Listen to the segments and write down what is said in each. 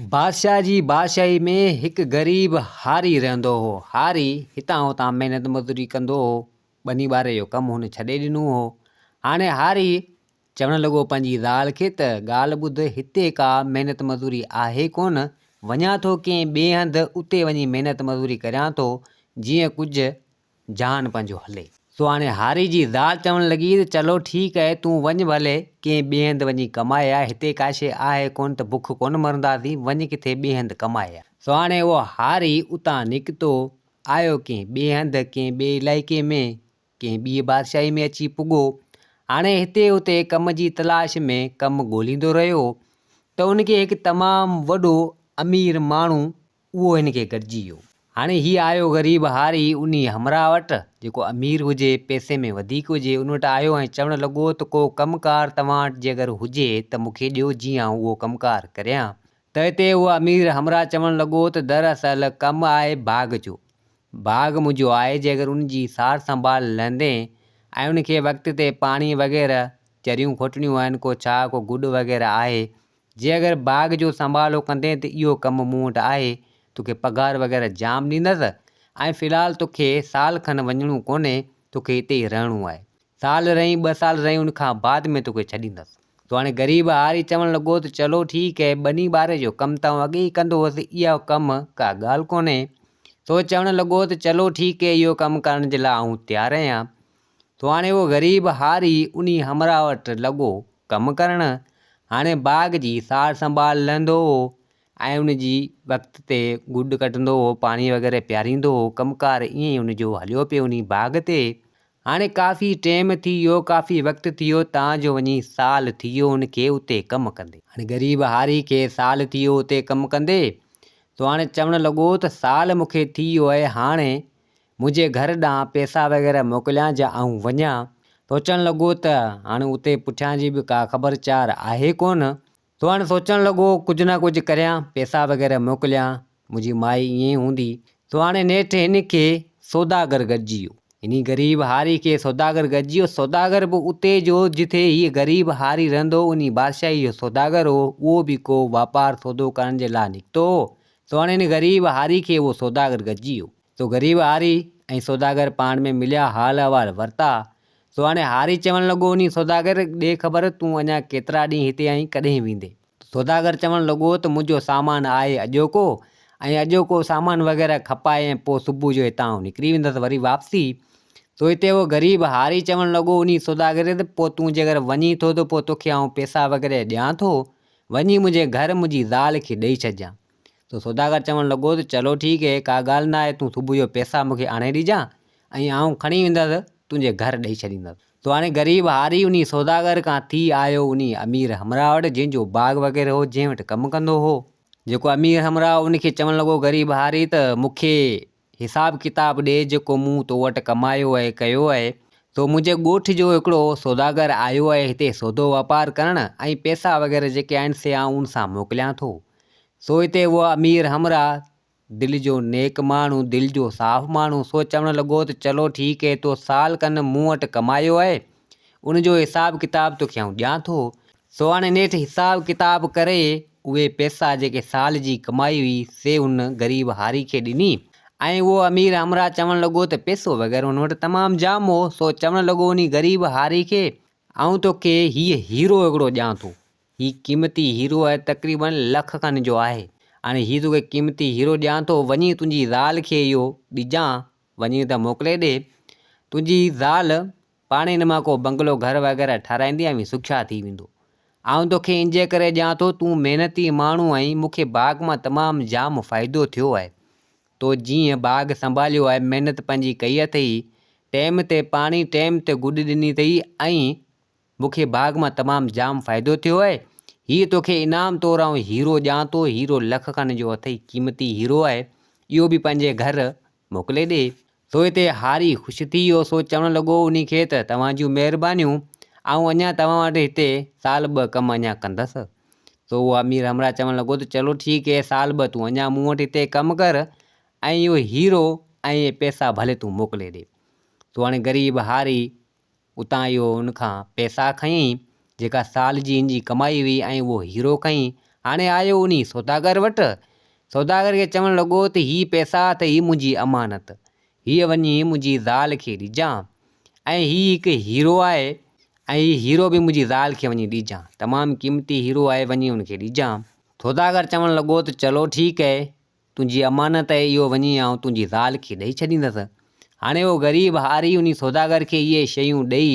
बादशाह जी बादशाही में हिकु ग़रीब हारी रहंदो हो। हारी हितां हुतां महिनत मज़दूरी कंदो हो। ॿनी ॿारे जो कमु हुन छॾे ॾिनो हो। हाणे हारी चवणु लॻो पंहिंजी ज़ाल खे त ॻाल्हि ॿुध, हिते का महिनत मज़दूरी आहे कोन, वञा थो कंहिं ॿिए हंधि, उते वञी महिनत मज़दूरी करियां थो, जीअं कुझु जान पंहिंजो हले। सो हाणे हारी जी ज़ाल चवणु लॻी त चलो ठीकु आहे, तूं वञ भले कंहिं ॿिए हंधि वञी कमाए आ, हिते का शइ आहे कोन त बुख कोन मरंदासीं, वञ किथे ॿिए हंधि कमाए आ। सो हाणे उहो हारी उतां निकितो, आयो कंहिं ॿिए हंधि, कंहिं ॿिए इलाइक़े में, कंहिं ॿी बादशाही में अची पुॻो। हाणे हिते हुते कम जी तलाश में कमु ॻोल्हींदो रहियो त उनखे हिकु तमामु वॾो अमीर माण्हू उहो हिनखे गॾिजी वियो। हाणे हीअ आयो ग़रीब हारी उन हमरा वटि, जेको अमीर हुजे, पैसे में वधीक हुजे, उन वटि आयो ऐं चवणु लॻो त को कमुकारु तव्हां वटि जे अगरि हुजे त मूंखे ॾियो, जीअं आउं उहो कमुकारु करियां। त हिते उहो अमीर हमरा चवणु लॻो त दरअसल कमु आहे बाग़ जो। बाग़ मुंहिंजो आहे, जे अगरि उनजी सार संभाल लहंदे ऐं उनखे वक़्त ते पाणी वग़ैरह, चरियूं खोटणियूं आहिनि, को छा को गुॾ वग़ैरह आहे, जे अगरि बाग़ जो संभालो कंदे त इहो कमु मूं वटि आहे, तोखे पघार वग़ैरह जाम ॾींदसि। ऐं फ़िलहालु तोखे साल खनि वञिणो कोन्हे, तोखे हिते ई रहणो आहे। साल रहीं, 2 साल रहीं, उनखां बाद में तोखे छॾींदसि। तो हाणे ग़रीब हारी चवणु लॻो त चलो ठीकु आहे, ॿनी ॿारे जो कमु त अॻे ई कंदो हुअसि, इहा कमु का ॻाल्हि कोन्हे। तो चवणु लॻो त चलो ठीकु आहे, इहो कमु करण जे लाइ आउं तयारु आहियां। तो हाणे उहो ग़रीब हारी उन हमरा वटि लॻो कमु करणु। हाणे बाग़ जी सार संभाल लहंदो हो ऐं उनजी वक़्त ते गुॾ कटंदो हो, पाणी वग़ैरह पियारींदो हो। कमुकारु ईअं ई उनजो हलियो पियो उन बाग़ ते। हाणे काफ़ी टाइम थी वियो, काफ़ी वक़्तु थी वियो, तव्हांजो वञी साल थी वियो उनखे उते कमु कंदे। हाणे ग़रीब हारी खे साल थी वियो उते कमु कंदे। तो हाणे चवणु लॻो त साल मूंखे थी वियो आहे, हाणे मुंहिंजे घर ॾांहुं पैसा वग़ैरह मोकिलियां जा आउं वञां। सोचणु लॻो त हाणे उते पुठियां जी बि का ख़बरचार आहे कोन। तो हाणे सोचणु लॻो कुझु न कुझु करियां, पैसा वग़ैरह मोकिलियां, मुंहिंजी माई ईअं हूंदी। तो हाणे नेठि हिनखे सौदागर गॾिजी वियो। हिन ग़रीब हारी खे सौदागर गॾिजी वियो। सौदागर बि उते जो जिथे हीअ ग़रीब हारी रहंदो, उन बादशाही जो सौदागर हो। उहो बि को वापारु सौदो करण जे लाइ निकितो हो। तो हाणे हिन ग़रीब हारी खे उहो सौदागर गॾिजी वियो। तो ग़रीब हारी ऐं सौदागर पाण में मिलिया, हाल अहिवाल वरिता। सो हाणे हारी चवणु लॻो उन सौदागर, ॾे ख़बर तूं अञा केतिरा ॾींहं हिते आहीं, कॾहिं वेंदे? सौदागर चवणु लॻो त मुंहिंजो सामान आहे अॼोको, ऐं अॼोको सामान वग़ैरह खपाए ऐं पोइ सुबुह जो हितां निकिरी वेंदसि वरी वापसी। तो हिते उहो ग़रीब हारी चवणु लॻो उन सौदागर ते, पोइ तूं जे अगरि वञी थो त पोइ तोखे आउं पैसा वग़ैरह ॾियां थो, वञी मुंहिंजे घर मुंहिंजी ज़ाल खे ॾेई छॾिजांइ। तो सौदागर चवणु लॻो त चलो ठीकु आहे, का ॻाल्हि न आहे, तूं सुबुह जो पैसा मूंखे आणे ॾिजांइ ऐं आउं खणी वेंदसि, तुंहिंजे घर ॾेई छॾींदसि। तो हाणे ग़रीब हारी उन सौदागर खां थी आयो उन अमीर हमरा वटि, जंहिंजो बाग़ वग़ैरह हो, जंहिं वटि कमु कंदो हो। जेको अमीर हमरा उनखे चवणु लॻो ग़रीब हारी त मूंखे हिसाबु किताबु ॾे, जेको मूं तो वटि कमायो आहे, कयो आहे। तो मुंहिंजे ॻोठ जो हिकिड़ो सौदागर आयो आहे हिते सौदो वापारु करणु, ऐं पैसा वग़ैरह जेके आहिनि से आउं उन सां मोकिलियां थो। सो हिते उहो अमीर हमरा, दिलि जो नेक माण्हू, दिलि जो साफ़ माण्हू, सो चवणु लॻो त चलो ठीकु आहे, तो साल खनि मूं वटि कमायो आहे, उनजो हिसाबु किताबु तोखे आउं ॾियां थो। सो हाणे नेठि हिसाबु किताबु करे उहे पैसा जेके साल जी कमाई हुई से उन ग़रीब हारी खे ॾिनी। ऐं उहो अमीर हमरा चवणु लॻो त पैसो वग़ैरह हुन वटि तमामु जाम हो। सो चवणु लॻो उन ग़रीब हारी खे, आउं तोखे हीअ हीरो हिकिड़ो ॾियां थो, हीउ क़ीमती हीरो आहे, तक़रीबन लख खनि जो आहे। हाणे हीउ तोखे क़ीमती हीरो ॾियां थो, वञी तुंहिंजी ज़ाल खे इहो ॾिजां, वञी त मोकिले ॾे। तुंहिंजी ज़ाल पाणे हिन मां को बंगलो घर वग़ैरह ठाराईंदी ऐं सुखिया थी वेंदो। आउं तोखे इन जे करे ॾियां थो, तूं महिनती माण्हू आहीं, मूंखे बाग़ मां तमामु जाम फ़ाइदो थियो आहे। तो जीअं बाग़ संभालियो आहे, महिनत पंहिंजी कई अथई, टाइम ते पाणी, टाइम ते गुॾ ॾिनी अथई, ऐं मूंखे बाग़ मां तमामु जाम फ़ाइदो थियो आहे। हीअ तोखे इनाम तौरु आउं हीरो ॾियां थो, हीरो लख खनि जो अथई, क़ीमती हीरो आहे, इहो बि पंहिंजे घर मोकिले ॾे। सो हिते हारी ख़ुशि थी वियो। सो चवणु लॻो उन खे त तव्हां जूं महिरबानियूं, आउं अञा तव्हां वटि हिते साल 2 कमु अञा कंदसि। सो उहो अमीर हमरा चवणु लॻो त चलो ठीकु आहे, साल 2 तूं अञा मूं वटि हिते कमु कर, ऐं इहो हीरो ऐं पैसा भले तूं मोकिले ॾे। सो हाणे ग़रीब हारी उतां इहो उनखां पैसा खयईं, जेका साल जी इन जी कमाई हुई, ऐं उहो हीरो खईं। हाणे आयो उन सौदागर वटि। सौदागर खे चवणु लॻो त हीअ पैसा त हीअ मुंहिंजी अमानत, हीअ वञी मुंहिंजी ज़ाल खे ॾिजां, ऐं हीअ हिकु हीरो आहे ऐं हीअ हीरो बि मुंहिंजी ज़ाल खे वञी ॾिजां, तमामु क़ीमती हीरो आहे, वञी हुनखे ॾिजां। सौदागर चवणु लॻो त चलो ठीकु आहे, तुंहिंजी अमानत आहे, इहो वञी आउं तुंहिंजी ज़ाल खे ॾेई छॾींदसि। हाणे उहो ग़रीब हारी उन सौदागर खे इहे शयूं ॾेई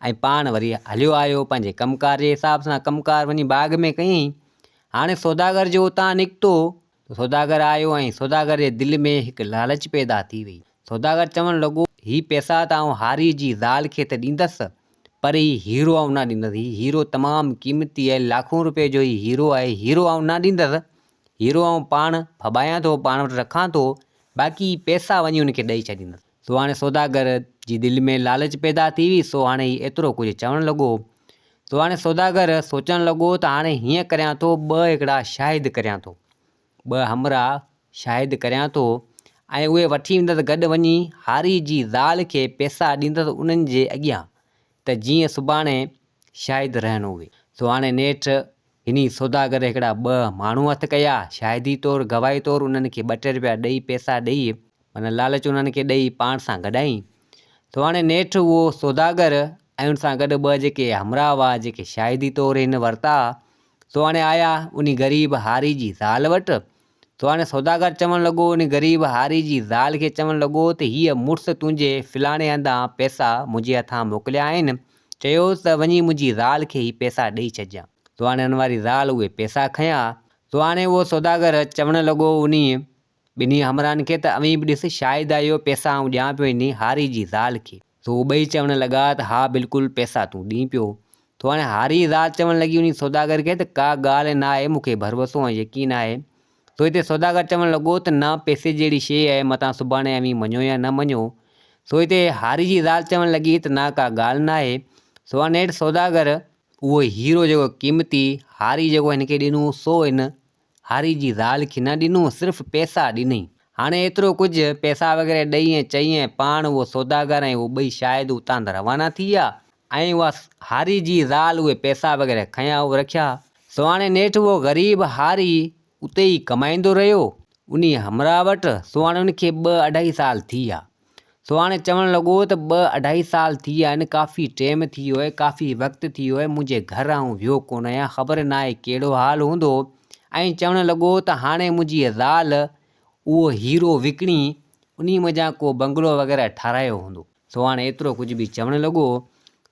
ऐं पाण वरी हलियो आयो पंहिंजे कमकार जे हिसाब सां, कमकार वञी बाग़ में कयईं। हाणे सौदागर जो उतां निकितो, सौदागर आयो ऐं सौदागर जे दिलि में हिकु लालच पैदा थी वई। सौदागर चवणु लॻो हीअ पैसा त आउं हारी जी ज़ाल खे त ॾींदसि, पर हीअ हीरो आउं न ॾींदसि, हीअ हीरो तमामु क़ीमती आहे, लाखों रुपए जो हीअ हीरो आहे, हीरो आउं न ॾींदसि, हीरो आउं पाण फॿायां थो, पाण वटि रखां थो, बाक़ी पैसा वञी हुनखे ॾेई छॾींदसि। सो हाणे सौदागर जी दिलि में लालच पैदा थी हुई, सो हाणे हीअ एतिरो कुझु चवणु लॻो। सो हाणे सौदागर सोचणु लॻो त हाणे हीअं करियां थो, ॿ हिकिड़ा शाहिद करियां थो, ॿ हमरा शाहिद करियां थो, ऐं उहे वठी ईंदसि गॾु वञी हारी जी ज़ाल खे पैसा ॾींदसि उन्हनि जे अॻियां, त जीअं सुभाणे शाहिद रहनि उहे। सो हाणे नेठि हिन सौदागर हिकिड़ा ॿ माण्हू हथु कया, शाहिदी तौरु गवाही तौरु उन्हनि खे ॿ टे रुपया ॾेई, पैसा ॾेई, माना लालच उन्हनि खे ॾेई पाण सां गॾाई। सो हाणे नेठि उहो सौदागर ऐं उन सां गॾु ॿ जेके हमरा हुआ, जेके शाहिदी तौरु हिन वरिता, सो हाणे आया उन ग़रीब हारी जी ज़ाल वटि। सो हाणे सौदागर चवणु लॻो उन ग़रीब हारी जी ज़ाल खे, चवणु लॻो त हीअ मुड़ुसु तुंहिंजे फलाणे हंधां पैसा मुंहिंजे हथां मोकिलिया आहिनि, चयोसि त वञी मुंहिंजी ज़ाल खे ही पैसा ॾेई छॾिजां। सो हाणे हुन वारी ज़ाल उहे पैसा खयां। सो हाणे उहो सौदागर चवणु लॻो उन ॿिन्ही हमराहनि खे त अवी बि ॾिस शाहिद आहे, इहो पैसा आउं ॾियां पियो इन हारी जी ज़ाल खे। सो उहे ॿई चवणु लॻा त हा बिल्कुलु पैसा तूं ॾीं पियो। सो हाणे हारी ज़ाल चवणु लॻी उन सौदागर खे त का ॻाल्हि न आहे, मूंखे भरोसो ऐं यकीन आहे। सो हिते सौदागर चवणु लॻो त न पैसे जहिड़ी शइ आहे, मतां सुभाणे अवी मञो या न मञो। सो हिते हारी जी ज़ाल चवणु लॻी त न का ॻाल्हि न आहे। सो हाणे हेठि सौदागर उहो हीरो जेको क़ीमती हारी जेको हिनखे ॾिनो, सो हिन हारी जी ज़ाल खे न ॾिनो, सिर्फ़ु पैसा ॾिनई। हाणे एतिरो कुझु पैसा वग़ैरह ॾेई ऐं चई ऐं पाण उहो सौदागर ऐं उहो ॿई शायदि उतां त रवाना थी विया, ऐं उहा हारी जी ज़ाल उहे पैसा वग़ैरह खयां उहे रखिया। सो हाणे नेठि उहो ग़रीब हारी उते ई कमाईंदो रहियो उन हमरा वटि। सो हाणे उनखे 2-2.5 साल थी विया। सो हाणे चवणु लॻो त 2-2.5 साल थी विया आहिनि, काफ़ी टाइम थी वियो आहे, काफ़ी वक़्तु थी वियो आहे, मुंहिंजे घर आउं वियो कोन आहियां, ख़बर न आहे कहिड़ो हाल हूंदो। ऐं चवणु लॻो त हाणे मुंहिंजी ज़ाल उहो हीरो विकिणी उन मज़ा को बंगलो वग़ैरह ठारायो हूंदो। सो हाणे एतिरो कुझु बि चवणु लॻो।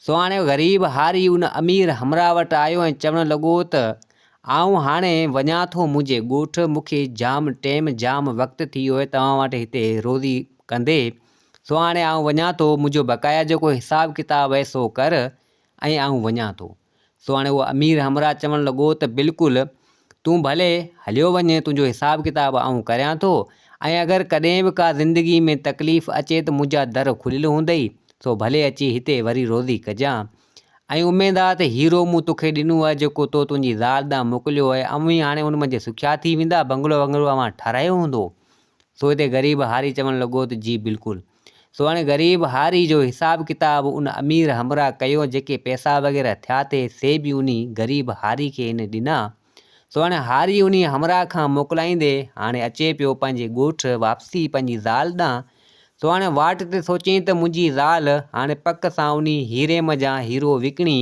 सो हाणे ग़रीब हारी उन अमीर हमरा वटि आयो ऐं चवणु लॻो त आउं हाणे वञा थो मुंहिंजे ॻोठु, मूंखे जाम टाइम जाम वक़्तु थी वियो आहे तव्हां वटि हिते रोज़ी कंदे। सो हाणे आउं वञा थो, मुंहिंजो बक़ाया जेको हिसाबु किताबु आहे सो कर ऐं आउं वञा थो। सो हाणे उहो अमीर हमरा चवणु लॻो त बिल्कुलु तूं भले हलियो वञे, तुंहिंजो हिसाबु किताबु आउं करियां थो, ऐं अगरि कॾहिं बि का ज़िंदगी में तकलीफ़ अचे त मुंहिंजा दर खुलियल हूंदई, सो भले अची हिते वरी रोज़ी कजां। ऐं उमेदु आहे त हीरो मूं तोखे ॾिनो आहे जेको तो तुंहिंजी ज़ाल ॾांहुं मोकिलियो आहे, अवी हाणे उन मंझि सुखिया थी वेंदा, बंगलो वंगलो अवां ठारायो हूंदो। सो हिते ग़रीब हारी चवणु लॻो त जी बिल्कुलु। सो हाणे ग़रीब हारी जो हिसाबु किताबु उन अमीर हमरा कयो, जेके पैसा वग़ैरह थिया थे से बि उन ग़रीब हारी खे हिन ॾिना। सो हाणे हारी उन हमरा खां मोकिलाईंदे हाणे अचे पियो पंहिंजे ॻोठु वापसी पंहिंजी ज़ाल ॾांहुं। सो हाणे वाट ते सोचईं त मुंहिंजी ज़ाल हाणे पक सां उन हीरे मज़ा हीरो विकिणी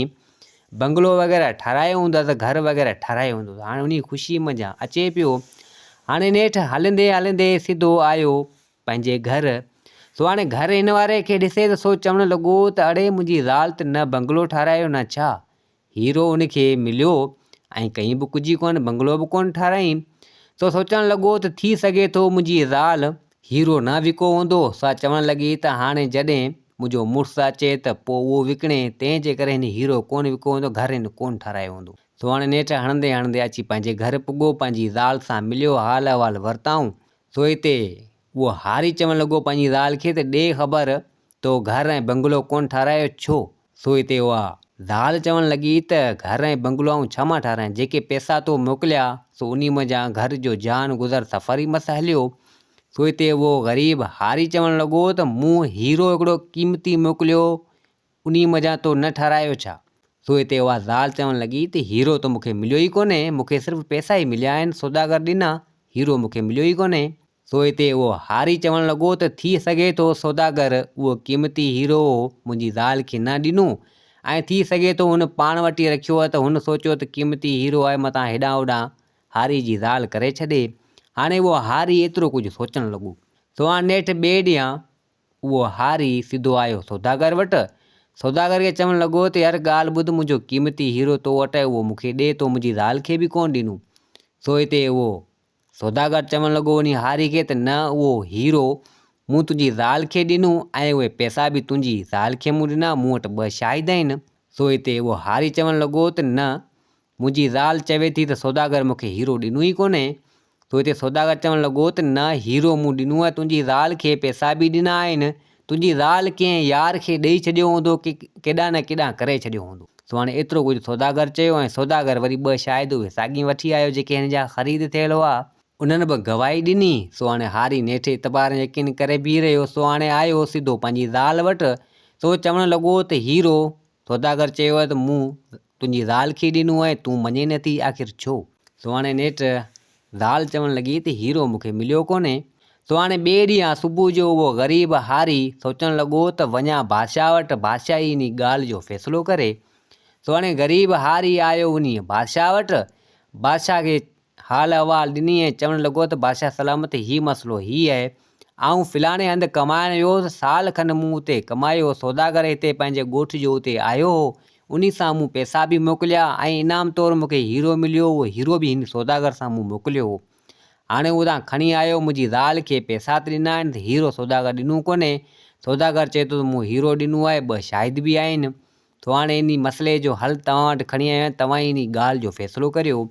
बंगलो वग़ैरह ठारायो हूंदसि, घर वग़ैरह ठारायो हूंदो। हाणे उन ख़ुशी मज़ा अचे पियो। हाणे नेठि हलंदे हलंदे सिधो आयो पंहिंजे घर। सो हाणे घर हिन वारे खे ॾिसे त सो चवणु लॻो त अड़े मुंहिंजी ज़ाल त न बंगलो ठारायो न छा, हीरो उनखे मिलियो ऐं कहीं बि कुझु कोन, बंगलो बि कोन ठाराईं। सो सोचणु लॻो त थी सघे थो मुंहिंजी ज़ाल हीरो न विको हूंदो। सा चवणु लॻी त हाणे जॾहिं मुंहिंजो मुड़ुसु अचे त पोइ उहो विकिणे, तंहिंजे करे हिन हीरो कोन विको हूंदो, घर हिन कोन ठारायो हूंदो। सो हाणे नेठि हणंदे हणंदे अची पंहिंजे घर पुॻो, पंहिंजी ज़ाल सां मिलियो, हाल अहिवाल वरिताऊं। सो हिते उहो हारी चवणु लॻो पंहिंजी ज़ाल खे त ॾे ख़बर, तो घर ऐं बंगलो कोन ठारायो छो। सो हिते उहा ज़ाल चवणु लॻी त घर ऐं बंगलो आउं छा मां ठारायां, जेके पैसा तो मोकिलिया सो उन मज़ा घर जो जान गुज़र सफ़र ई मस हलियो। सो हिते उहो ग़रीब हारी चवणु लॻो त मूं हीरो हिकिड़ो क़ीमती मोकिलियो, उन मज़ा तो न ठारायो छा। सो हिते उहा ज़ाल चवणु लॻी त हीरो त मूंखे मिलियो ई कोन्हे, मूंखे सिर्फ़ु पैसा ई मिलिया आहिनि, सौदागर ॾिना, हीरो मूंखे मिलियो ई कोन्हे। सो हिते उहो हारी चवणु लॻो त थी सघे थो सौदागर उहो क़ीमती हीरो मुंहिंजी ज़ाल खे न ॾिनो, ऐं थी सघे थो हुन पाण वटि रखियो आहे त हुन सोचियो त क़ीमती हीरो आहे मतां हेॾां होॾां हारी जी ज़ाल करे छॾे। हाणे उहो हारी एतिरो कुझु सोचणु लॻो। सो हाणे नेठि ॿिए ॾींहुं उहो हारी सिधो आयो सौदागर वटि। सौदागर खे चवणु लॻो त यार ॻाल्हि ॿुध, मुंहिंजो क़ीमती हीरो तो वटि आहे, उहो मूंखे ॾे, तो मुंहिंजी ज़ाल खे बि कोन ॾिनो। सो हिते उहो सौदागर चवणु लॻो उन हारी खे त न, उहो हीरो मूं तुंहिंजी ज़ाल खे ॾिनो ऐं उहे पैसा बि तुंहिंजी ज़ाल खे मूं ॾिना, मूं वटि 2 शाहिद आहिनि। सो हिते उहो हारी चवणु लॻो त न, मुंहिंजी ज़ाल चवे थी त सौदागर मूंखे हीरो ॾिनो ई कोन्हे। सो हिते सौदागर चवणु लॻो त न, हीरो मूं ॾिनो आहे, तुंहिंजी ज़ाल खे पैसा बि ॾिना आहिनि, तुंहिंजी ज़ाल कंहिं यार खे ॾेई छॾियो हूंदो की केॾां न केॾां करे छॾियो हूंदो। सो हाणे एतिरो कुझु सौदागर चयो ऐं सौदागर वरी 2 शाहिद उहे साॻी वठी आयो जेके हिन जा ख़रीद थियल हुआ। उन्हनि बि गवाही ॾिनी। सो हाणे हारी नेठि इतबार यकीन करे बीह रहियो। सो हाणे आयो सिधो पंहिंजी ज़ाल वटि। सो चवणु लॻो त हीरो, सौदागर चयो आहे त मूं तुंहिंजी ज़ाल खे ॾिनो आहे, तूं मञे नथी, आख़िर छो? सो हाणे नेठि ज़ाल चवणु लॻी त हीरो मूंखे मिलियो कोन्हे। सो हाणे ॿिए ॾींहुं सुबुह जो उहो ग़रीब हारी सोचणु लॻो त वञा बादशाह वटि, बादशाह ई इन ॻाल्हि जो फ़ैसिलो करे। सो हाणे ग़रीब हारी आयो उन बादशाह वटि। बादशाह खे हाल अहिवाल ॾिनी ऐं चवणु लॻो त बादशाह सलामत, हीउ मसइलो हीउ आहे, आऊं फ़लाणे हंधि कमाइण वियो, साल खनि मूं उते कमायो, सौदागर हिते पंहिंजे ॻोठ जो उते आयो हो, उन सां मूं पैसा बि मोकिलिया ऐं इनाम तौरु मूंखे हीरो मिलियो, उहो हीरो बि हिन सौदागर सां मूं मोकिलियो हो। हाणे उहो तव्हां खणी आयो, मुंहिंजी ज़ाल खे पैसा त ॾिना आहिनि त हीरो सौदागर ॾिनो कोन्हे। सौदागर चए थो त मूं हीरो ॾिनो आहे, 2 शाहिद बि आहिनि। सो हाणे इन मसइले जो हल तव्हां वटि खणी आया आहिनि, तव्हां इन ॻाल्हि जो फ़ैसिलो करियो।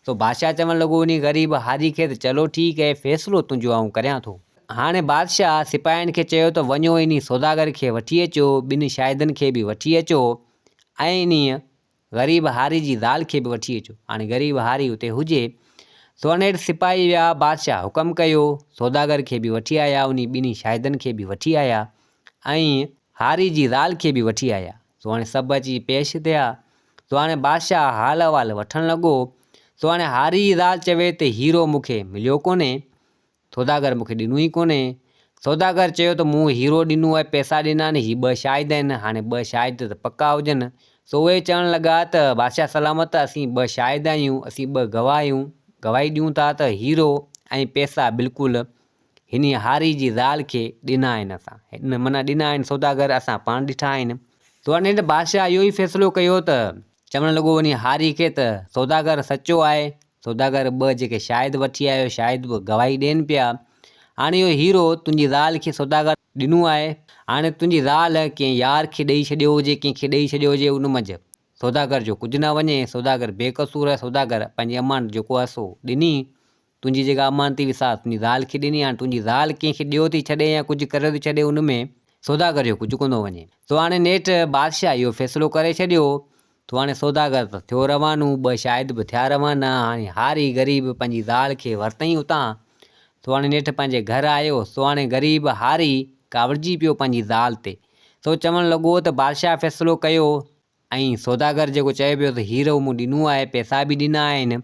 सो बादशाह चवणु लॻो उन ग़रीब हारी खे त चलो ठीकु आहे, फ़ैसिलो तुंहिंजो आऊं करियां थो। हाणे बादशाह सिपाहियुनि खे चयो त वञो इन सौदागर खे वठी अचो, 2 शाहिदनि खे बि वठी अचो ऐं इन ग़रीब हारी जी ज़ाल खे बि वठी अचो। हाणे ग़रीब हारी उते हुजे। सो हाणे सिपाही विया, बादशाह हुकम कयो, सौदागर खे बि वठी आया, उन 2 शाहिदनि खे बि वठी आया ऐं हारी जी ज़ाल खे बि वठी आया। सो हाणे सभु अची पेश थिया। सो हाणे बादशाह हाल अहिवाल वठणु लॻो। सो हाणे हारी जी ज़ाल चवे त हीरो मूंखे मिलियो कोन्हे, सौदागर मूंखे ॾिनो ई कोन्हे। सौदागर चयो त मूं हीरो ॾिनो आहे, पैसा ॾिना आहिनि, हीअ 2 शाहिद आहिनि, हाणे 2 शाहिद त पक्का हुजनि। सो उहे चवणु लॻा त बादशाह सलामत, असीं 2 शाहिद आहियूं, असीं 2 गवाह आहियूं, गवाही ॾियूं था त हीरो ऐं पैसा बिल्कुलु हिन हारी जी ज़ाल खे ॾिना आहिनि, असां हिन माना ॾिना आहिनि, सौदागर असां पाण ॾिठा आहिनि। सो हाणे बादशाह इहो ई फ़ैसिलो कयो त चवणु लॻो वञी हारी खे त सौदागर सचो आहे। सौदागर 2 जेके शाहिद वठी आयो, शाहिद बि गवाही ॾियनि पिया। हाणे इहो हीरो तुंहिंजी ज़ाल खे सौदागर ॾिनो आहे, हाणे तुंहिंजी ज़ाल कंहिं यार खे ॾेई छॾियो हुजे, कंहिंखे ॾेई छॾियो हुजे, उन मंझि सौदागर जो कुझु न वञे, सौदागर बेक़सूर आहे, सौदागर पंहिंजी अमानत जेको आहे सो ॾिनी, तुंहिंजी जेका अमानती विसार तुंहिंजी ज़ाल खे ॾिनी, हाणे तुंहिंजी ज़ाल कंहिंखे ॾियो थी छॾे या कुझु करे थी छॾे, उन में सौदागर जो कुझु कोन थो वञे। सो हाणे नेठि बादशाह इहो फ़ैसिलो करे छॾियो। सो हाणे सौदागर त थियो रवानो, 2 शाहिद बि थिया रवाना। हाणे हारी ग़रीब पंहिंजी ज़ाल खे वरितई उतां। सो हाणे नेठि पंहिंजे घरु आयो। सो हाणे ग़रीब हारी कावड़िजी पियो पंहिंजी ज़ाल ते। सो चवणु लॻो त बादशाह फ़ैसिलो कयो ऐं सौदागर जेको चए पियो त हीरो मूं ॾिनो आहे, पैसा बि ॾिना आहिनि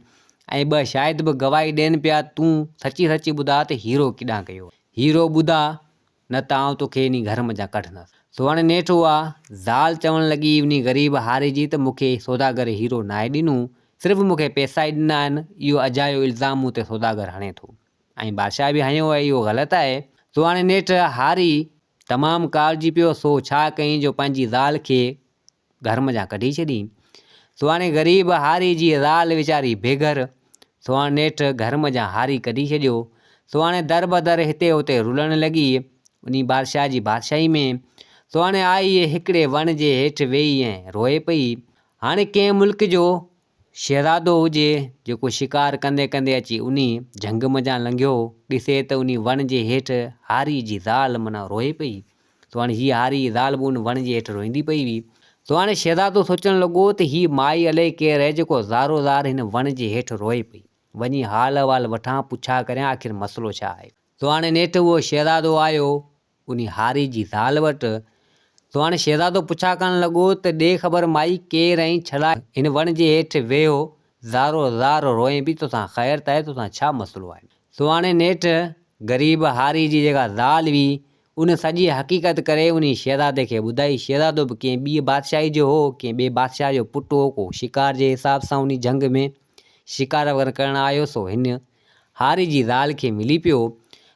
ऐं 2 शाहिद बि गवाही ॾियनि पिया, तूं सची सची ॿुधा त हीरो केॾां कयो, हीरो ॿुधा, न त आउं तोखे इन घर मां कढंदसि। सो हाणे नेठि उहा ज़ाल चवणु लॻी उन ग़रीब हारी जी त मूंखे सौदागर हीरो नाहे ॾिनो, सिर्फ़ु मूंखे पैसा ई ॾिना आहिनि, इहो अजायो इल्ज़ाम मूं ते सौदागर हणे थो। ऐं बादशाह बि हंयो आहे, इहो ग़लति आहे। सो हाणे नेठि हारी तमामु कावड़िजी पियो। सो छा कयईं जो पंहिंजी ज़ाल खे घर मां कढी छॾी। सो हाणे ग़रीब हारी जी ज़ाल वीचारी बेघर। सो हाणे नेठि घर मां हारी कढी छॾियो। सो हाणे दर बदर हिते हुते रुलणु लॻी उन बादशाह जी बादशाही में। सो हाणे आई हिकिड़े वण जे हेठि वेही ऐं रोए पई। हाणे कंहिं मुल्क जो शहज़ादो हुजे जेको शिकार कंदे कंदे अची उन झंग मां लंघियो, ॾिसे त उन वण जे हेठि हारी जी ज़ाल माना रोए पई। सो हाणे हीअ हारी जी ज़ाल बि उन वण जे हेठि रोईंदी पई हुई। सो हाणे शहज़ादो सोचणु लॻो त हीअ माई अलाए केरु आहे जेको ज़ारो ज़ार हिन वण जे हेठि रोए पई, वञी हाल अहिवाल वठां, पुछा करियां आख़िर मसइलो छा आहे। सो हाणे नेठि उहो शहज़ादो आयो उन हारी जी ज़ाल वटि। सो हाणे शहज़ादो पुछा करण लॻो त ॾे ख़बर माई केरु ऐं छड़ा हिन वण जे हेठि वेहो ज़ारो ज़ारो रोए बि तोसां ख़ैर त आहे, तोसां छा मसइलो आहे। सो हाणे नेठि ग़रीब हारी जी जेका ज़ाल हुई उन सॼी हक़ीक़त करे उन शहज़ादे खे ॿुधाई। शहज़ादो बि कंहिं ॿी बादशाही जो हो, कंहिं ॿिए बादशाह जो पुटु हो, को शिकार जे हिसाब सां उन जंग में शिकार वग़ैरह करणु आयो। सो हिन हारी जी ज़ाल खे मिली पियो।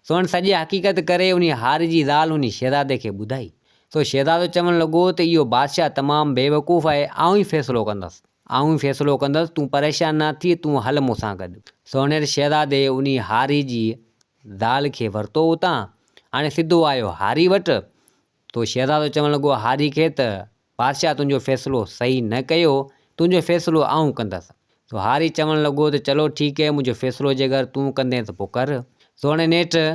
सो हाणे सॼी हक़ीक़त करे उन हारी जी ज़ाल उन शहज़ादे खे ॿुधाई। सो शहज़ादो चवणु लॻो त इहो बादशाह तमामु बेवकूफ़ आहे, आऊं ई फ़ैसिलो कंदुसि, आऊं ई फ़ैसिलो कंदुसि, तूं परेशान न थी, तूं हल मूंसां गॾु। सो हाणे शहज़ादे उन हारी जी ज़ाल खे वरितो उतां, हाणे सिधो आयो हारी वटि। तो शहज़ादो चवणु लॻो हारी खे त बादशाह तुंहिंजो फ़ैसिलो सही न कयो, तुंहिंजो फ़ैसिलो आऊं कंदुसि। सो हारी चवणु लॻो त चलो ठीकु है, मुंहिंजो फ़ैसिलो जे अगरि तूं कंदे त पोइ कर। सो हाणे नेठि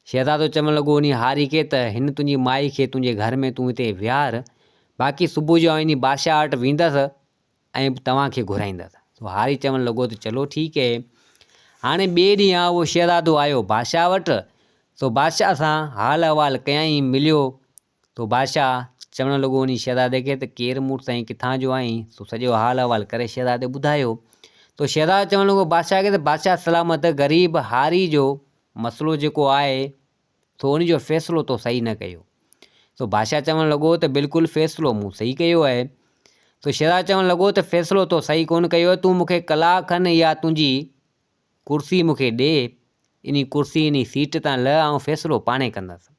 शहज़ादो चवणु लॻो उन हारी खे त हिन तुंहिंजी माई खे तुंहिंजे घर में तूं हिते विहार, बाक़ी सुबुह जो इन बादशाह वटि वेंदसि ऐं तव्हांखे घुराईंदसि। सो हारी चवणु लॻो त चलो ठीकु है। हाणे ॿिए ॾींहुं उहो शहज़ादो आयो बादशाह वटि। सो बादशाह सां हाल अहिवाल कयईं, मिलियो। तो बादशाह चवणु लॻो उन शहज़ादे खे त केरु मूं साईं, किथां जो आहीं। सो सॼो हाल अहिवाल करे शहज़ादे ॿुधायो। तो शहज़ादो चवणु लॻो बादशाह खे त बादशाह सलामत, ग़रीब हारी जो मसइलो जेको आहे सो उन जो फ़ैसिलो तो सही न कयो। सो बादशाह चवणु लॻो त बिल्कुलु फ़ैसिलो मूं सही कयो आहे। तो शहज़ादो चवणु लॻो त फ़ैसिलो तो सही कोन कयो, तूं मूंखे कलाक खनि या तुंहिंजी कुर्सी मूंखे ॾे, इन कुर्सी इन सीट तां लह, ऐं फ़ैसिलो पाणे कंदसि।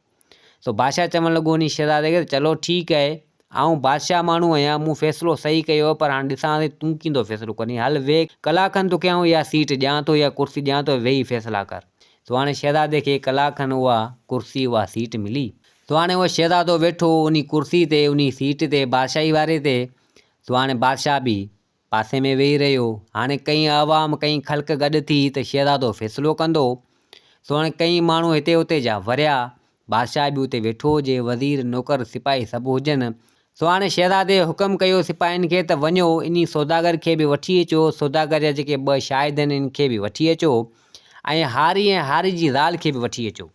सो बादशाह चवणु लॻो उन शहज़ादे खे चलो ठीकु आहे, आऊं बादशाह माण्हू आहियां, मूं फ़ैसिलो सही कयो, पर हाणे ॾिसां थी तूं कींदो फ़ैसिलो कंदी। हल वेह, कलाक खनि तोखे आऊं इहा सीट ॾियां थो या कुर्सी ॾियां थो, वेही फ़ैसिला कर। सो हाणे शहज़ादे खे कलाक खनि उहा कुर्सी, उहा सीट मिली। सो हाणे उहो शहज़ादो वेठो उन कुर्सी ते, उन सीट ते, बादशाही वारे ते। सो हाणे बादशाह बि पासे में वेही रहियो। हाणे कई आवाम, कई ख़ल्क़ गॾु थी त शहज़ादो फ़ैसिलो कंदो। सो हाणे कई माण्हू हिते हुते जा वरिया, बादशाह बि उते वेठो हुजे, वज़ीर नौकर सिपाही सभु हुजनि। सो हाणे शहज़ादे हुकुम कयो सिपाहियुनि खे त वञो इन सौदागर खे बि वठी अचो, सौदागर जा जेके ॿ शाहिद आहिनि इन खे बि वठी अचो, ऐं हारी जी ज़ाल खे बि वठी अचो।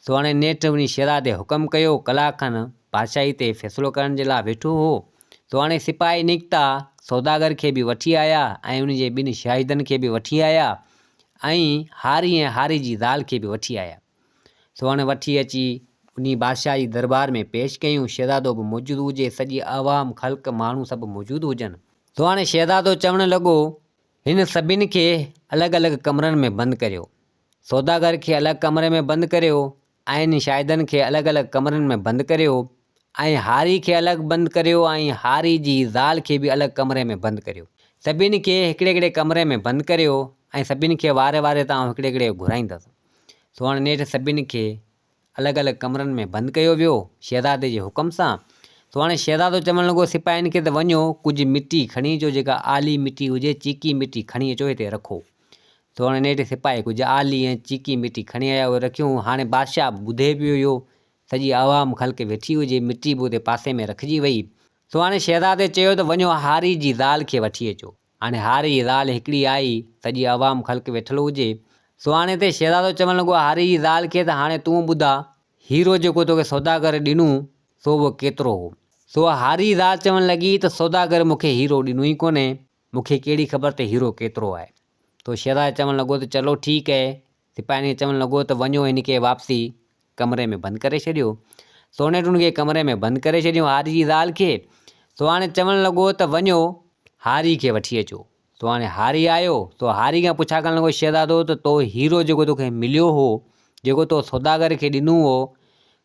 सो हाणे नेठि उन शहज़ादे हुकुम कयो, कलाक खनि बादशाही ते फ़ैसिलो करण जे लाइ वेठो हो। सो हाणे सिपाही निकिता, सौदागर खे बि वठी आया ऐं उन जे ॿिनि शाहिदनि खे बि वठी आया, ऐं हारी जी ज़ाल खे बि वठी आया। सो हाणे वठी अची उन बादशाही दरबार में पेश कयूं। शहज़ादो बि मौजूदु हुजे, सॼी आवाम, ख़ल्क़, माण्हू सभु मौजूदु हुजनि। सो हाणे शहज़ादो चवणु लॻो हिन सभिनि खे अलॻि अलॻि कमरनि में बंदि करियो। सौदागर खे अलॻि कमरे में बंदि करियो, ऐं इन शाहिदनि खे अलॻि अलॻि कमरनि में बंदि करियो, ऐं हारी खे अलॻि बंदि करियो, ऐं हारी जी ज़ाल खे बि अलॻि कमरे में बंदि करियो। सभिनी खे हिकिड़े हिकिड़े कमरे में बंदि करियो, ऐं सभिनी खे वारे वारे तां हिकिड़े हिकिड़े घुराईंदसि। सो हाणे नेठि सभिनी खे अलॻि अलॻि कमरनि में बंदि कयो वियो शहज़ादे जे हुकुम सां। सो हाणे शहज़ादो चवणु लॻो सिपाहियुनि खे त वञो कुझु मिटी खणी अचो, जेका आली मिटी हुजे, चीकी मिटी खणी अचो, हिते रखो। सो हाणे नेठि सिपाही कुझु आली ऐं चीकी मिटी खणी आया, उहे रखियूं। हाणे बादशाह ॿुधे पियो इहो, सॼी आवाम ख़ल्क़ वेठी हुजे, मिटी बि उते पासे में रखिजी वई। सो हाणे शहज़ादे चयो त वञो हारी जी ज़ाल खे वठी अचो। हाणे हारी जी ज़ाल हिकिड़ी आई, सॼी आवाम ख़ल्क़ वेठल हुजे। सो हाणे हिते शहज़ादो चवणु लॻो हारी जी ज़ाल खे त हाणे तूं ॿुधा, हीरो जेको तोखे सौदागर ॾिनूं सो उहो केतिरो हो। सो हारी ज़ाल चवणु लॻी त सौदागर मूंखे हीरो ॾिनो ई कोन्हे, मूंखे कहिड़ी ख़बर त हीरो केतिरो आहे। तो शहज़ादो चवणु लॻो त चलो ठीकु है। सिपाही चवणु लॻो त वञो हिन खे वापसी कमरे में बंदि करे छॾियो। सो नेठि हुनखे कमरे में बंदि करे छॾियो हारी जी ज़ाल खे। सो हाणे चवणु लॻो त वञो हारी खे वठी अचो। सो हाणे हारी आयो। सो हारी खां पुछा करणु लॻो शहज़ादो त तो हीरो जेको तोखे मिलियो हो, जेको तो सौदागर खे ॾिनो हो,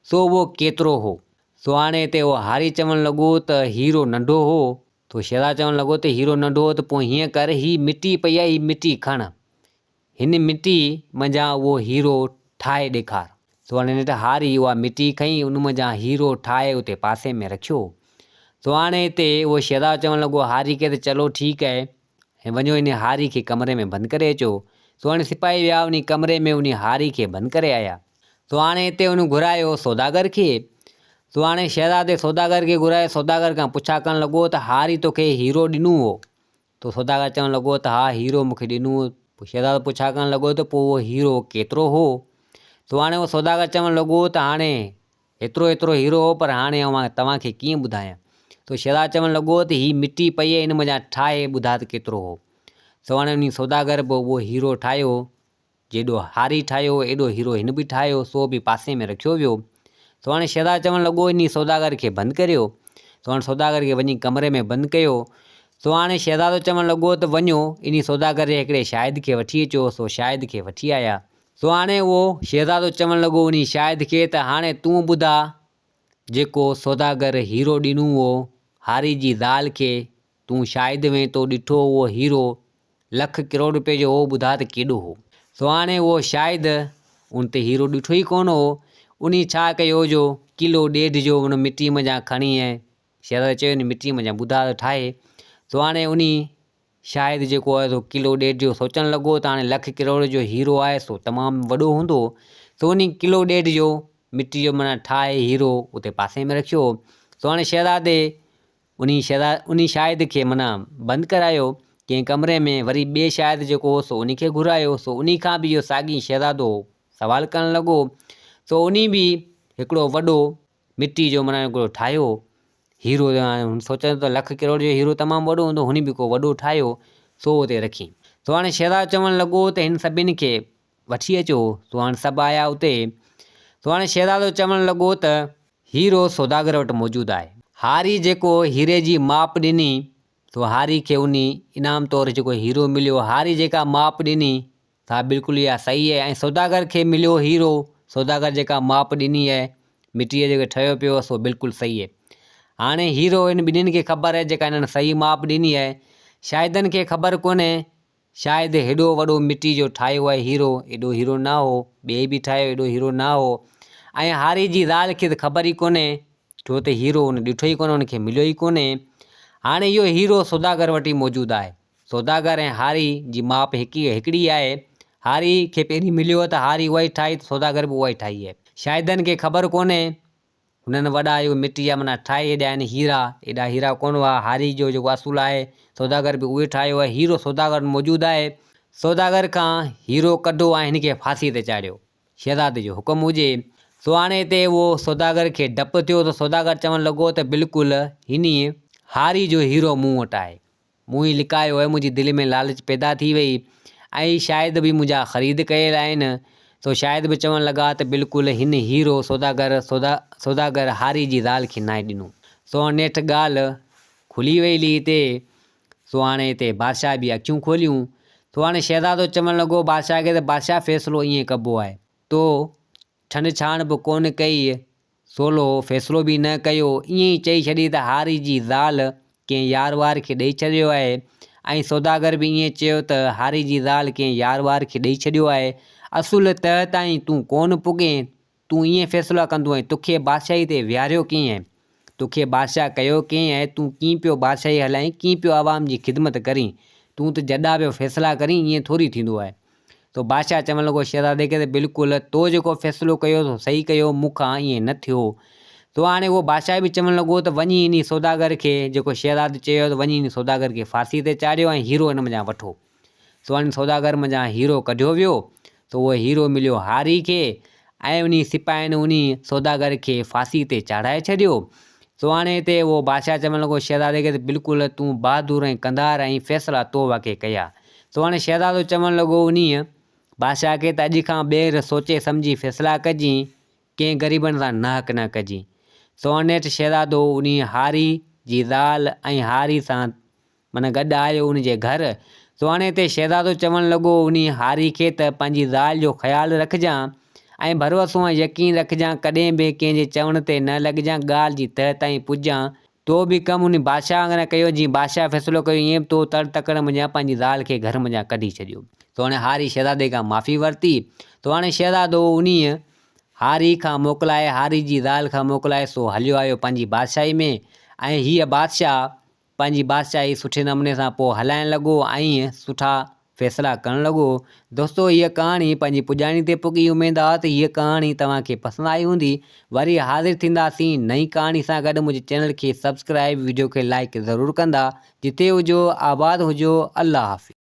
सो उहो केतिरो हो। सो हाणे हिते उहो हारी चवणु लॻो त हीरो नंढो हो। तो शहज़ादो चवणु लॻो त हीरो नंढो हो त पोइ हीअं कर, ही मिटी पई आहे, ही मिटी खण, हिन मिटी मंझां उहो हीरो ठाहे ॾेखार। सो हाणे नेठि हारी उहा मिटी खईं, उन मंझां हीरो ठाहे उते पासे में रखियो। सो हाणे हिते उहो शहज़ादो चवणु लॻो हारी खे त चलो ठीकु आहे, ऐं वञो इन हारी खे कमरे में बंदि करे अचो। सो हाणे सिपाही विया उन कमरे में, उन हारी खे बंदि करे आया। सो हाणे हिते हुन घुरायो सौदागर खे। सो हाणे शहज़ादे सौदागर खे घुराए, सौदागर खां पुछा करणु लॻो त हारी तोखे हीरो ॾिनो हो। तो सौदागर चवणु लॻो त हा हीरो मूंखे ॾिनो। पोइ शहज़ादो पुछा करणु लॻो त पोइ उहो हीरो केतिरो हो। सो हाणे उहो सौदागर चवणु लॻो त हाणे एतिरो एतिरो हीरो हो पर हाणे मां तव्हांखे कीअं ॿुधायां। तो शहज़ाद चवणु लॻो त हीअ मिटी पई आहे, इन मञा ठाहे ॿुधा त केतिरो हो। सो हाणे उन सौदागर बि उहो हीरो ठाहियो, जेॾो हारी ठाहियो एॾो हीरो हिन बि ठाहियो, सो बि पासे में रखियो वियो। सो हाणे शहज़ाद चवणु लॻो इन सौदागर खे बंदि करियो। सो हाणे सौदागर खे वञी कमरे में बंदि कयो। सो हाणे शहज़ादो चवणु लॻो त वञो इन सौदागर जे हिकिड़े शाहिद खे वठी अचो। सो शाहिद खे वठी आया। सो हाणे उहो शहज़ादो चवणु लॻो उन शाहिद खे त हाणे तूं ॿुधा, जेको सौदागर हीरो ॾिनो हो हारी जी ज़ाल खे, तूं शाहिद में तो ॾिठो उहो हीरो लख करोड़ रुपए जो हो, ॿुधा त केॾो हो। सो हाणे उहो शाहिद उन ते हीरो ॾिठो ई कोन हो। उन छा कयो जो किलो ॾेढ जो उन मिटी मञा खणी ऐं शहज़ाद चयो इन मिटी मञा ॿुधा त ठाहे। सो हाणे उन शाहिद जेको आहे सो किलो ॾेढ जो सोचणु लॻो त हाणे लख करोड़ जो हीरो आहे सो तमामु वॾो हूंदो। सो उन किलो ॾेढ जो मिटी जो माना ठाहे हीरो उते पासे में रखियो। सो हाणे शहज़ादे उन शाहिद खे माना बंदि करायो कंहिं कमरे में। वरी ॿिए शाहिद जेको हो सो उन खे घुरायो। सो उन खां बि इहो साॻी शहज़ादो सवाल करणु लॻो। सो उन बि हिकिड़ो वॾो मिटी जो माना हिकिड़ो ठाहियो हीरो। सोचनि त लख करोड़ जो हीरो तमामु वॾो हूंदो, हुन बि को वॾो ठाहियो, सो उते रखी। सो हाणे शहज़ाद चवणु लॻो त हिन सभिनी खे वठी अचो। सो हाणे सभु आया उते। सो हाणे शहज़ादो चवणु लॻो त हीरो सौदागर वटि मौजूदु आहे। हारी जेको हीरे जी माप ॾिनी, सो हारी खे उन इनाम तौरु जेको हीरो मिलियो, हारी जेका माप ॾिनी सा बिल्कुलु इहा सही आहे। ऐं सौदागर खे मिलियो हीरो, सौदागर जेका माप ॾिनी आहे मिटीअ जेको ठहियो पियो सो बिल्कुलु सही आहे। हाणे हीरो इन ॿिन्हिनि खे ख़बर आहे जेका हिननि सही माप ॾिनी आहे। शाहिदनि खे ख़बर कोन्हे शायदि हेॾो वॾो मिटी जो ठाहियो आहे हीरो, एॾो हीरो न हो। ॿिए बि ठाहियो एॾो हीरो न हो। ऐं हारी जी ज़ाल खे त ख़बर ई कोन्हे, छो त हीरो हुन ॾिठो ई कोन्हे, हुनखे मिलियो ई कोन्हे। हाणे इहो हीरो सौदागर वटि मौजूदु आहे। सौदागर ऐं हारी जी माप हिकिड़ी आहे। हारी खे पहिरीं मिलियो त हारी उहा ई ठाही, सौदागर बि उहा ई ठाही आहे। शाहिदनि खे ख़बर कोन्हे, हुननि वॾा इहो मिटी जा माना ठाहे हेॾा आहिनि हीरा, एॾा हीरा कोन हुआ। हारी जो जेको असुलु आहे सौदागर बि उहे ठाहियो आहे। हीरो सौदागर मौजूदु आहे। सौदागर खां हीरो कढो ऐं हिन खे फांसी ते चाढ़ियो, शहज़ाद जो हुकुम हुजे। सो हाणे हिते उहो सौदागर खे डपु थियो त सौदागर चवणु लॻो त बिल्कुलु हिन हारी जो हीरो मूं वटि आहे, मूं ई लिकायो आहे। मुंहिंजी दिलि में लालच पैदा थी वई ऐं शायदि बि मुंहिंजा ख़रीद कयल आहिनि। सो शायदि बि चवणु लॻा त बिल्कुलु हिन हीरो सौदागर हारी जी ज़ाल खे नाहे ॾिनो। सो नेठ ॻाल्हि खुली वई हिते। सो हाणे हिते बादशाह बि अखियूं खोलियूं। सो हाणे शहज़ादो चवणु लॻो बादशाह खे त बादशाह फ़ैसिलो ईअं कबो आहे, तो छंड छाण बि कोन कई, सोलो फ़ैसिलो बि न कयो, ईअं ई चई छॾी त हारी जी ज़ाल कंहिं यार वार खे ॾेई छॾियो आहे। ऐं सौदागर बि ईअं चयो त हारी जी ज़ाल कंहिं यार वार खे ॾेई छॾियो आहे। असुलु तह ताईं तूं कोन पुॻे, तूं ईअं फ़ैसिला कंदो ऐं तोखे बादशाही ते विहारियो कीअं आहे, तोखे बादशाह कयो कीअं आहे, तूं कीअं पियो बादशाही हलाईं, कीअं पियो आवाम जी ख़िदमत करीं, तूं त जॾा पियो फ़ैसिला करीं, ईअं थोरी थींदो आहे। तो बादशाह चवणु लॻो शहज़ादे खे त बिल्कुलु तो जेको फ़ैसिलो कयो तो सही कयो, मूंखां ईअं न थियो। तो हाणे उहो बादशाह बि चवणु लॻो त वञी इन सौदागर खे, जेको शहज़ाद चयो त वञी इन सौदागर खे फांसी ते चाढ़ियो ऐं हीरो हिन मञा वठो। सो हाणे सौदागर मञा हीरो कढियो वियो। तो उहो हीरो मिलियो हारी खे ऐं उन सिपाहियुनि उन सौदागर खे फांसी ते चाढ़ाए छॾियो। सो हाणे हिते उहो बादशाह चवणु लॻो शहज़ादे खे त बिल्कुलु तूं बहादुर ऐं कंधार ऐं फ़ैसिला तो वाक़ई कया। सो हाणे शहज़ादो चवणु लॻो उन बादशाह खे त अॼु खां ॿीहर सोचे सम्झी फ़ैसिला कजांइ, कंहिं ग़रीबनि सां नाहक न कजांइ। सो हाणे शहज़ादो उन हारी जी ज़ाल ऐं हारी सां माना गॾु आयो उन जे घर। सो हाणे हिते शहज़ादो चवणु लॻो उन हारी खे त पंहिंजी ज़ाल जो ख़्यालु रखजांइ ऐं भरोसो ऐं यकीन रखजांइ, कॾहिं बि कंहिंजे चवण ते न लॻजांइ, ॻाल्हि जी तह ताईं पुॼां। तो बि कमु उन बादशाह वांगुरु कयो जीअं बादशाह फ़ैसिलो कयो, ईअं तो तड़ तकड़ मञा पंहिंजी ज़ाल खे घर मञा कढी छॾियो। तो हाणे हारी शहज़ादे खां माफ़ी वरिती। तो हाणे शहज़ादो उन हारी खां मोकिलाए, हारी जी ज़ाल खां मोकिलाए, सो हलियो आयो पंहिंजी बादशाही में। ऐं हीअ बादशाह पंहिंजी बादशाही सुठे नमूने सां पोइ हलाइणु लॻो ऐं सुठा फ़ैसिला करणु लॻो। दोस्तो हीअ कहाणी पंहिंजी पुॼाणी ते पुॻी। उमेद आहे त हीअ कहाणी तव्हांखे पसंदि आई हूंदी। वरी हाज़िर थींदासीं नई कहाणी सां गॾु। मुंहिंजे चैनल खे सब्सक्राइब, वीडियो खे लाइक ज़रूरु कंदा। जिते हुजो आबाद हुजो। अल्लाह हाफ़िज़।